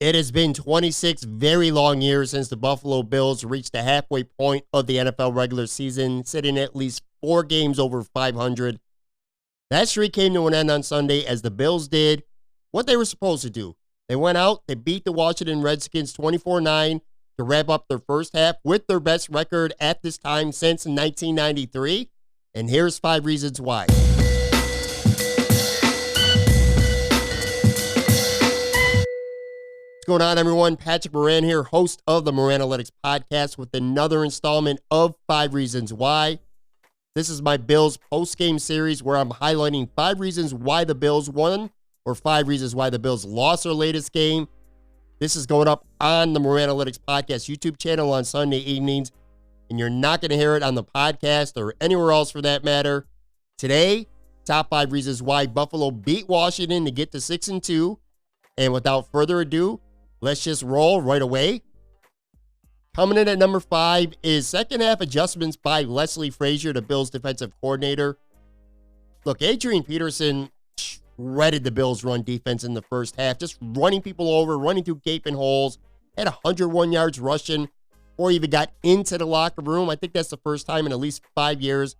It has been 26 very long years since the Buffalo Bills reached the halfway point of the NFL regular season, sitting at least 4 games over 500. That streak came to an end on Sunday as the Bills did what they were supposed to do. They went out, they beat the Washington Redskins 24-9 to wrap up their first half with their best record at this time since 1993. And here's 5 reasons why. What's going on, everyone? Patrick Moran here, host of the Moran-Alytics Podcast with another installment of 5 Reasons Why. This is my Bills post-game series where I'm highlighting 5 reasons why the Bills won or 5 reasons why the Bills lost their latest game. This is going up on the Moran-Alytics Podcast YouTube channel on Sunday evenings, and you're not going to hear it on the podcast or anywhere else for that matter. Today, top 5 reasons why Buffalo beat Washington to get to 6-2. And without further ado, let's just roll right away. Coming in at number 5 is second half adjustments by Leslie Frazier, the Bills defensive coordinator. Look, Adrian Peterson shredded the Bills run defense in the first half, just running people over, running through gaping holes, had 101 yards rushing before he even got into the locker room. I think that's the first time in at least 5 years,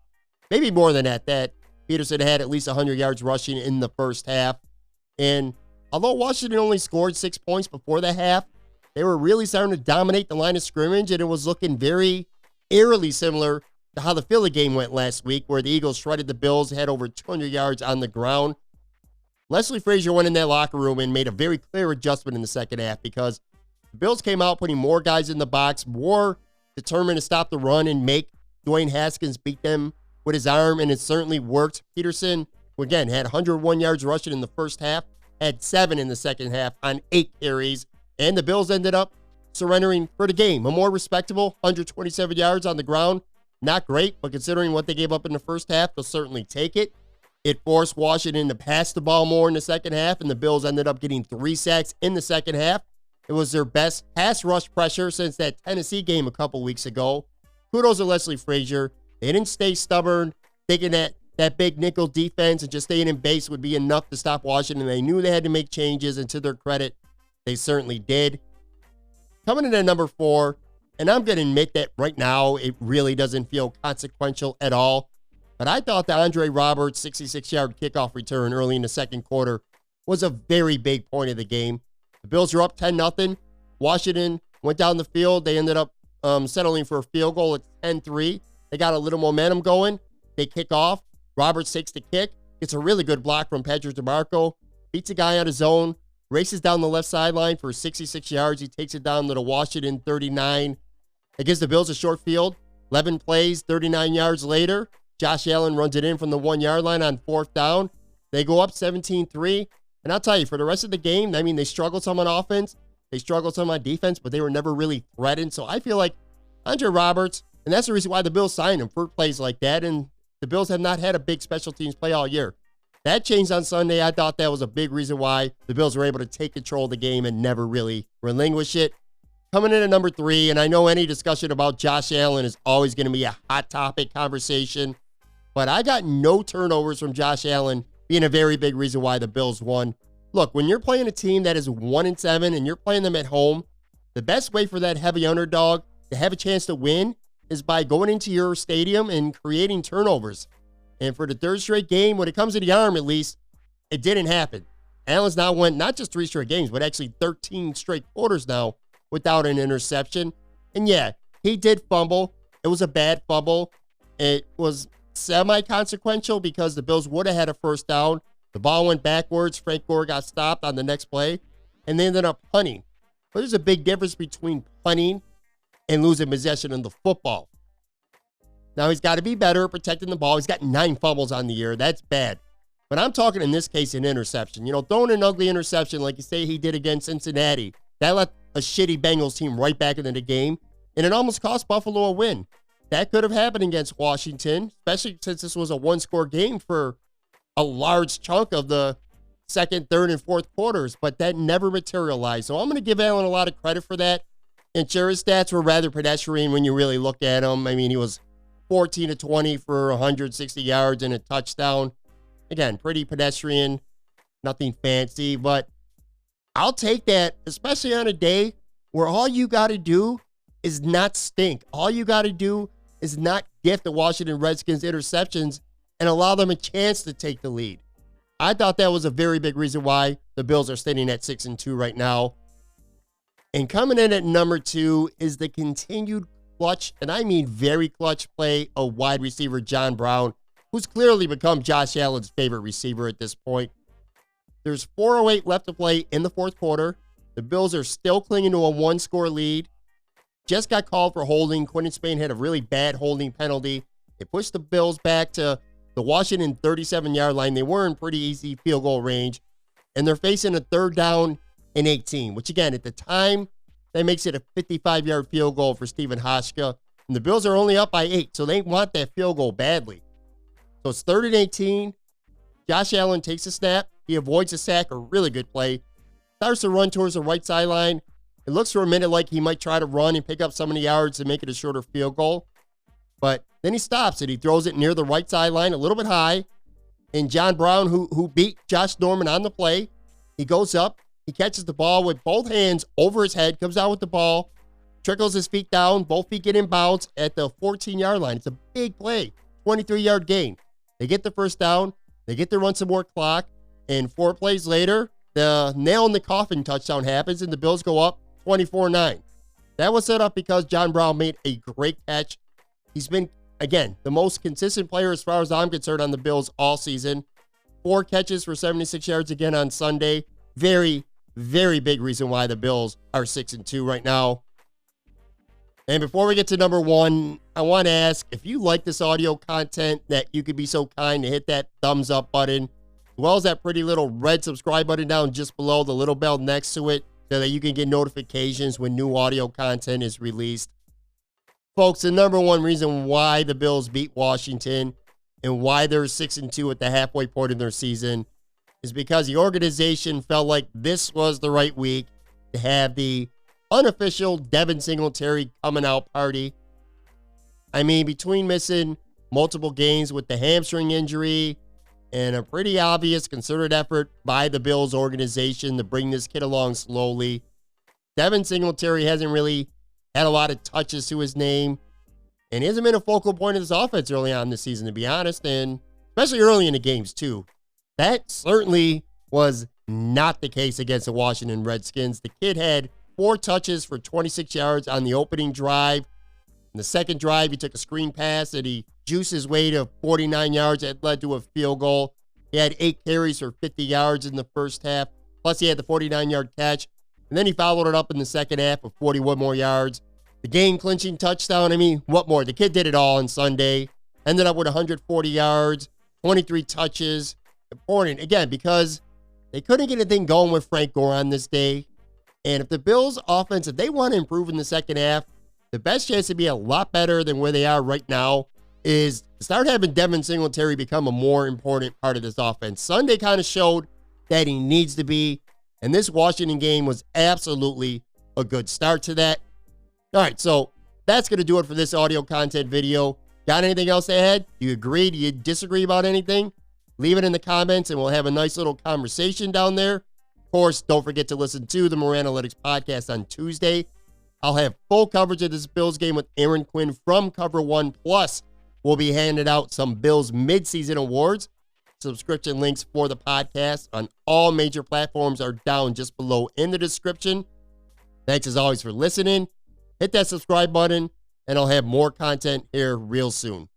maybe more than that Peterson had at least 100 yards rushing in the first half. And although Washington only scored 6 points before the half, they were really starting to dominate the line of scrimmage, and it was looking very eerily similar to how the Philly game went last week, where the Eagles shredded the Bills, had over 200 yards on the ground. Leslie Frazier went in that locker room and made a very clear adjustment in the second half because the Bills came out putting more guys in the box, more determined to stop the run and make Dwayne Haskins beat them with his arm, and it certainly worked. Peterson, who again had 101 yards rushing in the first half, had 7 in the second half on 8 carries, and the Bills ended up surrendering for the game. A more respectable 127 yards on the ground. Not great, but considering what they gave up in the first half, they'll certainly take it. It forced Washington to pass the ball more in the second half, and the Bills ended up getting 3 sacks in the second half. It was their best pass rush pressure since that Tennessee game a couple weeks ago. Kudos to Leslie Frazier. They didn't stay stubborn, thinking that big nickel defense and just staying in base would be enough to stop Washington. They knew they had to make changes, and to their credit, they certainly did. Coming in at number 4, and I'm going to admit that right now it really doesn't feel consequential at all, but I thought the Andre Roberts 66-yard kickoff return early in the second quarter was a very big point of the game. The Bills were up 10-0. Washington went down the field. They ended up settling for a field goal at 10-3. They got a little momentum going. They kick off. Roberts takes the kick, gets a really good block from Patrick DeMarco, beats a guy out of zone, races down the left sideline for 66 yards. He takes it down to the Washington 39. It gives the Bills a short field. 11 plays, 39 yards later, Josh Allen runs it in from the 1-yard line on 4th down. They go up 17-3. And I'll tell you, for the rest of the game, I mean, they struggled some on offense. They struggled some on defense, but they were never really threatened. So I feel like Andre Roberts, and that's the reason why the Bills signed him for plays like that. And the Bills have not had a big special teams play all year. That changed on Sunday. I thought that was a big reason why the Bills were able to take control of the game and never really relinquish it. Coming in at number 3, and I know any discussion about Josh Allen is always going to be a hot topic conversation, but I got no turnovers from Josh Allen being a very big reason why the Bills won. Look, when you're playing a team that is 1-7 and you're playing them at home, the best way for that heavy underdog to have a chance to win is by going into your stadium and creating turnovers. And for the 3rd straight game, when it comes to the arm at least, it didn't happen. Allen's now went not just 3 straight games, but actually 13 straight quarters now without an interception. And yeah, he did fumble. It was a bad fumble. It was semi-consequential because the Bills would have had a first down. The ball went backwards. Frank Gore got stopped on the next play, and they ended up punting. But there's a big difference between punting and losing possession of the football. Now, he's got to be better at protecting the ball. He's got 9 fumbles on the year. That's bad. But I'm talking in this case an interception. You know, throwing an ugly interception like you say he did against Cincinnati, that let a shitty Bengals team right back into the game, and it almost cost Buffalo a win. That could have happened against Washington, especially since this was a 1-score game for a large chunk of the second, third, and fourth quarters, but that never materialized. So I'm going to give Allen a lot of credit for that. And sure, his stats were rather pedestrian when you really look at him. I mean, he was 14-20 for 160 yards and a touchdown. Again, pretty pedestrian, nothing fancy, but I'll take that, especially on a day where all you got to do is not stink. All you got to do is not gift the Washington Redskins interceptions and allow them a chance to take the lead. I thought that was a very big reason why the Bills are sitting at 6-2 right now. And coming in at number 2 is the continued clutch, and I mean very clutch play of wide receiver John Brown, who's clearly become Josh Allen's favorite receiver at this point. There's 4:08 left to play in the fourth quarter. The Bills are still clinging to a 1-score lead. Just got called for holding. Quinton Spain had a really bad holding penalty. It pushed the Bills back to the Washington 37-yard line. They were in pretty easy field goal range. And they're facing a 3rd down and 18, which again, at the time, that makes it a 55-yard field goal for Stephen Hauschka. And the Bills are only up by 8, so they want that field goal badly. So it's 3rd and 18. Josh Allen takes a snap. He avoids a sack, a really good play. Starts to run towards the right sideline. It looks for a minute like he might try to run and pick up some of the yards and make it a shorter field goal. But then he stops it. He throws it near the right sideline, a little bit high. And John Brown, who beat Josh Norman on the play, he goes up. He catches the ball with both hands over his head, comes out with the ball, trickles his feet down. Both feet get in bounds at the 14-yard line. It's a big play, 23-yard gain. They get the first down. They get to run some more clock. And 4 plays later, the nail in the coffin touchdown happens, and the Bills go up 24-9. That was set up because John Brown made a great catch. He's been, again, the most consistent player as far as I'm concerned on the Bills all season. 4 catches for 76 yards again on Sunday. Very, very big reason why the Bills are 6-2 right now. And before we get to number 1, I want to ask if you like this audio content that you could be so kind to hit that thumbs up button, as well as that pretty little red subscribe button down just below, the little bell next to it, so that you can get notifications when new audio content is released. Folks, the number 1 reason why the Bills beat Washington and why they're 6-2 at the halfway point of their season is because the organization felt like this was the right week to have the unofficial Devin Singletary coming out party. I mean, between missing multiple games with the hamstring injury and a pretty obvious concerted effort by the Bills organization to bring this kid along slowly, Devin Singletary hasn't really had a lot of touches to his name, and he hasn't been a focal point of this offense early on this season, to be honest, and especially early in the games, too. That certainly was not the case against the Washington Redskins. The kid had 4 touches for 26 yards on the opening drive. In the second drive, he took a screen pass and he juiced his way to 49 yards. That led to a field goal. He had 8 carries for 50 yards in the first half. Plus, he had the 49-yard catch. And then he followed it up in the second half with 41 more yards. The game-clinching touchdown. I mean, what more? The kid did it all on Sunday. Ended up with 140 yards, 23 touches. Important, again, because they couldn't get anything going with Frank Gore on this day. And if the Bills' offense, if they want to improve in the second half, the best chance to be a lot better than where they are right now is start having Devin Singletary become a more important part of this offense. Sunday kind of showed that he needs to be, and this Washington game was absolutely a good start to that. All right, so that's going to do it for this audio content video. Got anything else to add? Do you agree? Do you disagree about anything? Leave it in the comments, and we'll have a nice little conversation down there. Of course, don't forget to listen to the Moran-Alytics Podcast on Tuesday. I'll have full coverage of this Bills game with Aaron Quinn from Cover 1. Plus, we'll be handing out some Bills midseason awards. Subscription links for the podcast on all major platforms are down just below in the description. Thanks as always for listening. Hit that subscribe button, and I'll have more content here real soon.